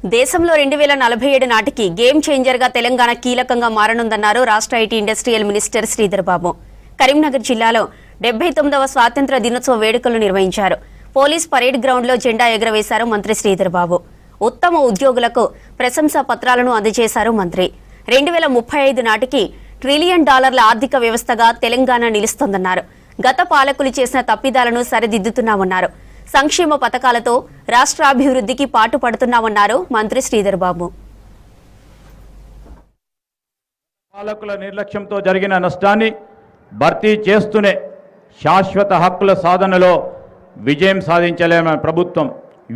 దేశంలో 2047 నాటికి గేమ్ చేంజర్గా తెలంగాణ కీలకంగా మారనుందన్నారు రాష్ట్ర IT industrial minister Sridhar Babu. Karimnagar జిల్లాలో 79వ స్వాతంత్ర దినోత్సవ వేడుకలు నిర్వహించారు. పోలీస్ పరేడ్ గ్రౌండ్లో జెండా ఎగురవేశారు మంత్రి శ్రీధర్ బాబు. ఉత్తమ ఉద్యోగులకు ప్రశంసా పత్రాలను అందజేశారు మంత్రి. 2035 నాటికి $1 ట్రిలియన్ ఆర్థిక వ్యవస్థగా తెలంగాణ నిలుస్తోందన్నారు. గత పాలకులు చేసిన తప్పిదాలను సరిదిద్దుతున్నామన్నారు. సంక్షేమ పథకాలతో రాష్ట్రాభివృద్ధికి పాటుపడుతున్నామన్నారు మంత్రి శ్రీధర్ బాబు. పాలకుల నిర్లక్ష్యంతో జరిగిన నష్టాన్ని భర్తీ చేస్తూనే శాశ్వత హక్కుల సాధనలో విజయం సాధించలేమన్న ప్రభుత్వం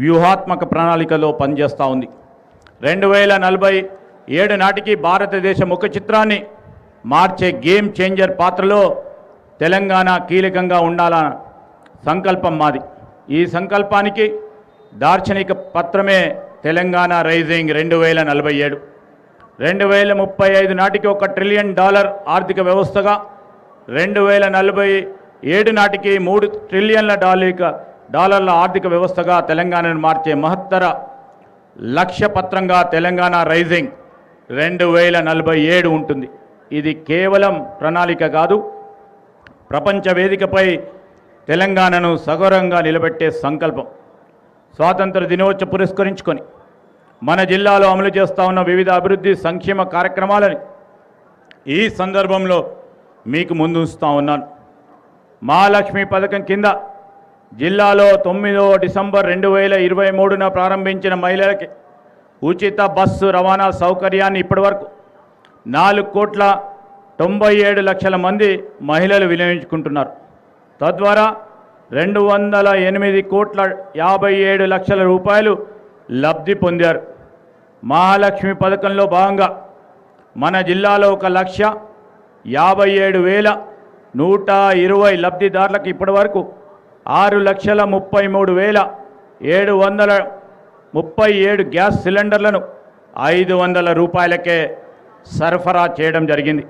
వ్యూహాత్మక ప్రణాళికలో పనిచేస్తూ ఉంది. 2047 నాటికి భారతదేశ ముఖ చిత్రాన్ని మార్చే గేమ్ చేంజర్ పాత్రలో తెలంగాణ కీలకంగా ఉండాలన్న సంకల్పం మాది. ఈ సంకల్పానికి దార్శనిక పత్రమే తెలంగాణ రైజింగ్ 2047. 2035 నాటికి $1 ట్రిలియన్ ఆర్థిక వ్యవస్థగా, 2047 నాటికి $3 ట్రిలియన్ల ఆర్థిక వ్యవస్థగా తెలంగాణను మార్చే మహత్తర లక్ష్య పత్రంగా తెలంగాణ రైజింగ్ 2047 ఉంటుంది. ఇది కేవలం ప్రణాళిక కాదు, ప్రపంచ వేదికపై తెలంగాణను సగౌరవంగా నిలబెట్టే సంకల్పం. స్వాతంత్ర దినోత్సవం పురస్కరించుకొని మన జిల్లాలో అమలు చేస్తూ ఉన్న వివిధ అభివృద్ధి సంక్షేమ కార్యక్రమాలని ఈ సందర్భంలో మీకు ముందు ఉంచుతూ ఉన్నాను. మహాలక్ష్మి పథకం కింద జిల్లాలో 9 డిసెంబర్ 2023న ప్రారంభించిన మహిళలకి ఉచిత బస్సు రవాణా సౌకర్యాన్ని ఇప్పటివరకు 4,97,00,000 మంది మహిళలు వినియోగించుకుంటున్నారు. తద్వారా 208,57,00,000 రూపాయలు లబ్ధి పొందారు. మహాలక్ష్మి పథకంలో భాగంగా మన జిల్లాలో 1,57,120 లబ్ధిదారులకు ఇప్పటివరకు 6,33,737 గ్యాస్ సిలిండర్లను 500 రూపాయలకే సరఫరా చేయడం జరిగింది.